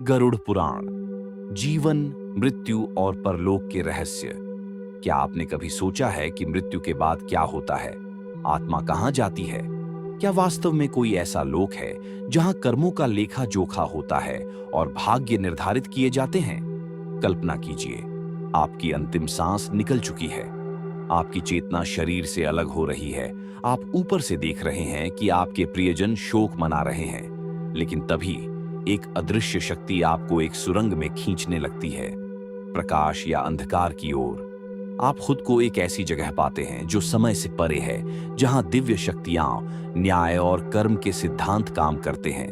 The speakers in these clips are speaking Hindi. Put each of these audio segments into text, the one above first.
गरुड़ पुराण, जीवन, मृत्यु और परलोक के रहस्य। क्या आपने कभी सोचा है कि मृत्यु के बाद क्या होता है? आत्मा कहाँ जाती है? क्या वास्तव में कोई ऐसा लोक है जहाँ कर्मों का लेखा जोखा होता है और भाग्य निर्धारित किए जाते हैं? कल्पना कीजिए, आपकी अंतिम सांस निकल चुकी है, आपकी चेतना शरीर से अलग हो रही है, आप ऊपर से देख रहे हैं कि आपके प्रियजन शोक मना रहे हैं, लेकिन तभी एक अदृश्य शक्ति आपको एक सुरंग में खींचने लगती है, प्रकाश या अंधकार की ओर। आप खुद को एक ऐसी जगह पाते हैं जो समय से परे है, जहां दिव्य शक्तियां, न्याय और कर्म के सिद्धांत काम करते हैं।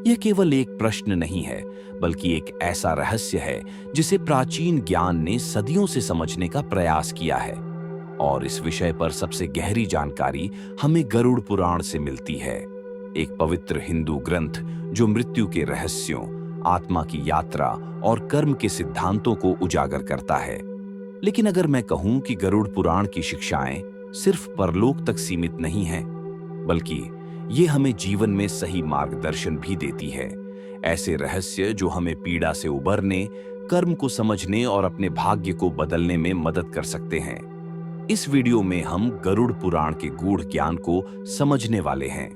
यह केवल एक प्रश्न नहीं है, बल्कि एक ऐसा रहस्य है जिसे प्राचीन ज्ञान ने सदियों से समझने का प्रयास किया है। और इस विषय पर सबसे गहरी जानकारी हमें गरुड़ पुराण से मिलती है, एक पवित्र हिंदू ग्रंथ जो मृत्यु के रहस्यों, आत्मा की यात्रा और कर्म के सिद्धांतों को उजागर करता है। लेकिन अगर मैं कहूं कि गरुड़ पुराण की शिक्षाएं सिर्फ परलोक तक सीमित नहीं हैं, बल्कि ये हमें जीवन में सही मार्गदर्शन भी देती है, ऐसे रहस्य जो हमें पीड़ा से उबरने, कर्म को समझने और अपने भाग्य को बदलने में मदद कर सकते हैं। इस वीडियो में हम गरुड़ पुराण के गूढ़ ज्ञान को समझने वाले हैं।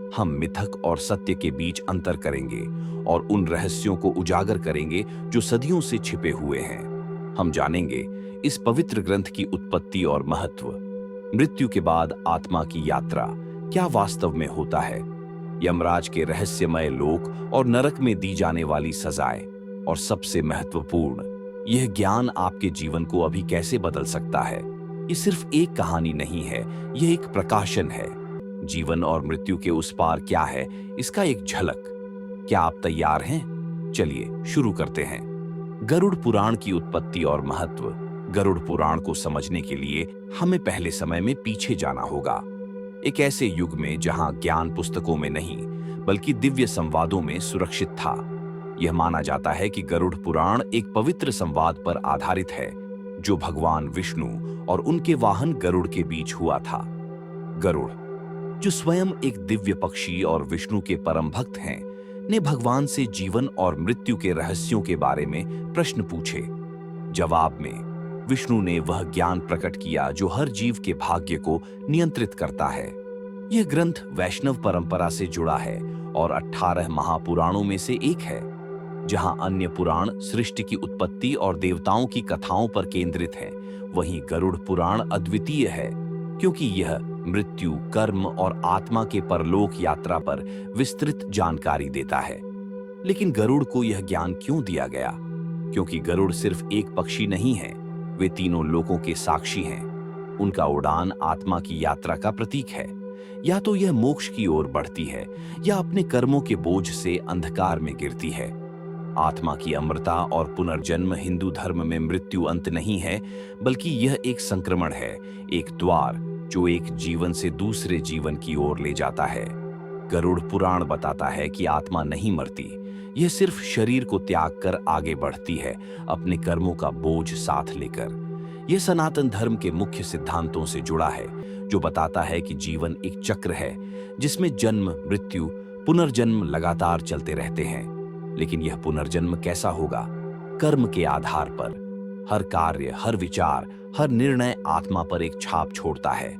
हम मिथक और सत्य के बीच अंतर करेंगे और उन रहस्यों को उजागर करेंगे जो सदियों से छिपे हुए हैं। हम जानेंगे इस पवित्र ग्रंथ की उत्पत्ति और महत्व, मृत्यु के बाद आत्मा की यात्रा क्या वास्तव में होता है, यमराज के रहस्यमय लोक और नरक में दी जाने वाली सजाएं, और सबसे महत्वपूर्ण, यह ज्ञान आपके जीवन को अभी कैसे बदल सकता है। ये सिर्फ एक कहानी नहीं है, यह एक प्रकाशन है। जीवन और मृत्यु के उस पार क्या है, इसका एक झलक। क्या आप तैयार हैं? चलिए शुरू करते हैं। गरुड़ पुराण की उत्पत्ति और महत्व। गरुड़ पुराण को समझने के लिए हमें पहले समय में पीछे जाना होगा, एक ऐसे युग में जहां ज्ञान पुस्तकों में नहीं, बल्कि दिव्य संवादों में सुरक्षित था। यह माना जाता है कि गरुड़ पुराण एक पवित्र संवाद पर आधारित है, जो भगवान विष्णु और उनके वाहन गरुड़ के बीच हुआ था। गरुड़, जो स्वयं एक दिव्य पक्षी और विष्णु के परम भक्त हैं, ने भगवान से जीवन और मृत्यु के रहस्यों के बारे में प्रश्न पूछे। जवाब में विष्णु ने वह ज्ञान प्रकट किया जो हर जीव के भाग्य को नियंत्रित करता है। यह ग्रंथ वैष्णव परंपरा से जुड़ा है और 18 महापुराणों में से एक है। जहां अन्य पुराण सृष्टि की उत्पत्ति और देवताओं की कथाओं पर केंद्रित हैं, वहीं गरुड़ पुराण अद्वितीय है, क्योंकि यह मृत्यु, कर्म और आत्मा के परलोक यात्रा पर विस्तृत जानकारी देता है। लेकिन गरुड़ को यह ज्ञान क्यों दिया गया? क्योंकि गरुड़ सिर्फ एक पक्षी नहीं है, वे तीनों लोकों के साक्षी हैं। उनका उड़ान आत्मा की यात्रा का प्रतीक है। या तो यह मोक्ष की ओर बढ़ती है, या अपने कर्मों के बोझ से अंधकार में गिरती है। आत्मा की अमरता और पुनर्जन्म हिंदू धर्म में मृत्यु अंत नहीं है, बल्कि यह एक संक्रमण है, एक द्वार जो एक जीवन से दूसरे जीवन की ओर ले जाता है। गरुड़ पुराण बताता है कि आत्मा नहीं मरती, यह सिर्फ शरीर को त्याग कर आगे बढ़ती है, अपने कर्मों का बोझ साथ लेकर। यह सनातन धर्म के मुख्य सिद्धांतों से जुड़ा है, जो बताता है कि जीवन एक चक्र है जिसमें जन्म, मृत्यु, पुनर्जन्म लगातार चलते रहते हैं। लेकिन यह पुनर्जन्म कैसा होगा? कर्म के आधार पर। हर कार्य, हर विचार, हर निर्णय आत्मा पर एक छाप छोड़ता है।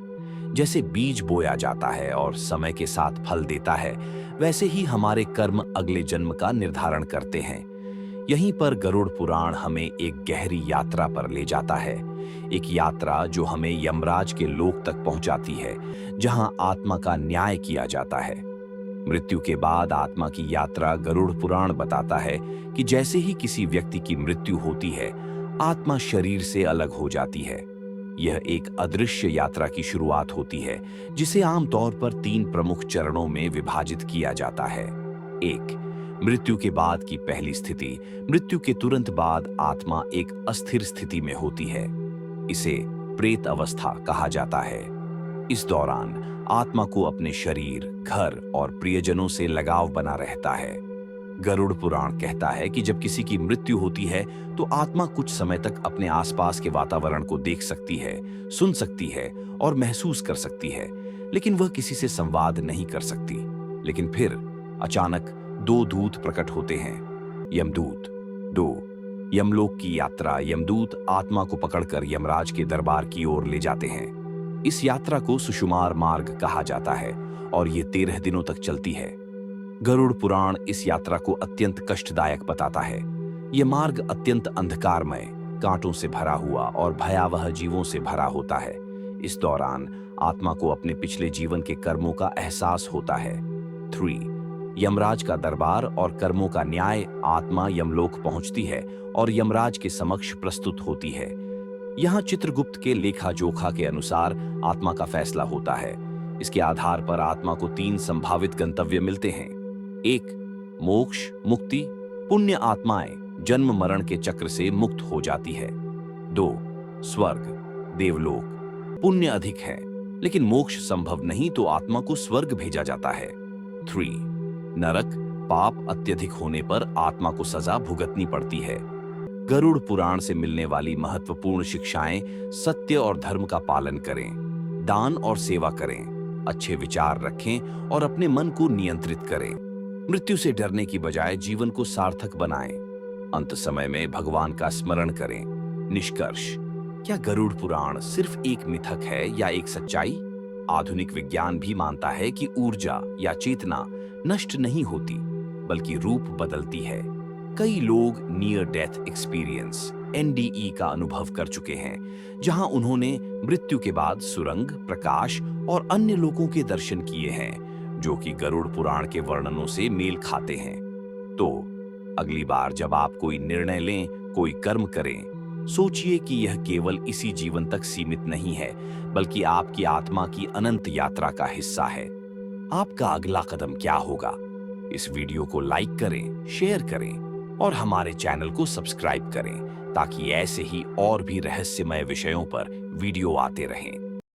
जैसे बीज बोया जाता है और समय के साथ फल देता है, वैसे ही हमारे कर्म अगले जन्म का निर्धारण करते हैं। यहीं पर गरुड़ पुराण हमें एक गहरी यात्रा पर ले जाता है, एक यात्रा जो हमें यमराज के लोक तक पहुंचाती है, जहां आत्मा का न्याय किया जाता है। मृत्यु के बाद आत्मा की यात्रा। गरुड़ पुराण बताता है कि जैसे ही किसी व्यक्ति की मृत्यु होती है, आत्मा शरीर से अलग हो जाती है। यह एक अदृश्य यात्रा की शुरुआत होती है, जिसे आमतौर पर 3 प्रमुख चरणों में विभाजित किया जाता है। 1. मृत्यु के बाद की पहली स्थिति। मृत्यु के तुरंत बाद आत्मा एक अस्थिर स्थिति में होती है। इसे प्रेत अवस्था कहा जाता है। इस दौरान आत्मा को अपने शरीर, घर और प्रियजनों से लगाव बना रहता है। गरुड़ पुराण कहता है कि जब किसी की मृत्यु होती है, तो आत्मा कुछ समय तक अपने आसपास के वातावरण को देख सकती है, सुन सकती है और महसूस कर सकती है, लेकिन वह किसी से संवाद नहीं कर सकती। लेकिन फिर अचानक 2 दूत प्रकट होते हैं। यमदूत। 2. यमलोक की यात्रा। यमदूत आत्मा को पकड़कर यमराज के दरबार की ओर ले जाते हैं। इस यात्रा को सुषुमार मार्ग कहा जाता है और ये 13 दिनों तक चलती है। गरुड़ पुराण इस यात्रा को अत्यंत कष्टदायक बताता है। यह मार्ग अत्यंत अंधकारमय, कांटों से भरा हुआ और भयावह जीवों से भरा होता है। इस दौरान आत्मा को अपने पिछले जीवन के कर्मों का एहसास होता है। 3. यमराज का दरबार और कर्मों का न्याय। आत्मा यमलोक पहुंचती है और यमराज के समक्ष प्रस्तुत होती है। यहाँ चित्रगुप्त के लेखा जोखा के अनुसार आत्मा का फैसला होता है। इसके आधार पर आत्मा को 3 संभावित गंतव्य मिलते हैं। 1. मोक्ष, मुक्ति। पुण्य आत्माएं जन्म मरण के चक्र से मुक्त हो जाती है। 2. स्वर्ग, देवलोक। पुण्य अधिक है लेकिन मोक्ष संभव नहीं तो आत्मा को स्वर्ग भेजा जाता है। 3. नरक, पाप अत्यधिक होने पर आत्मा को सजा भुगतनी पड़ती है। गरुड़ पुराण से मिलने वाली महत्वपूर्ण शिक्षाएं। सत्य और धर्म का पालन करें, दान और सेवा करें, अच्छे विचार रखें और अपने मन को नियंत्रित करें। मृत्यु से डरने की बजाय जीवन को सार्थक बनाएं। अंत समय में भगवान का स्मरण करें। निष्कर्ष, क्या गरुड़ पुराण सिर्फ एक मिथक है या एक सच्चाई? आधुनिक विज्ञान भी मानता है कि ऊर्जा या चेतना नष्ट नहीं होती बल्कि रूप बदलती है। कई लोग नियर डेथ एक्सपीरियंस NDE का अनुभव कर चुके हैं, जहां उन्होंने मृत्यु के बाद सुरंग, प्रकाश और अन्य लोगों के दर्शन किए हैं जो कि गरुड़ पुराण के वर्णनों से मेल खाते हैं। तो अगली बार जब आप कोई निर्णय लें, कोई कर्म करें, सोचिए कि यह केवल इसी जीवन तक सीमित नहीं है बल्कि आपकी आत्मा की अनंत यात्रा का हिस्सा है। आपका अगला कदम क्या होगा? इस वीडियो को लाइक करें, शेयर करें और हमारे चैनल को सब्सक्राइब करें ताकि ऐसे ही और भी रहस्यमय विषयों पर वीडियो आते रहें।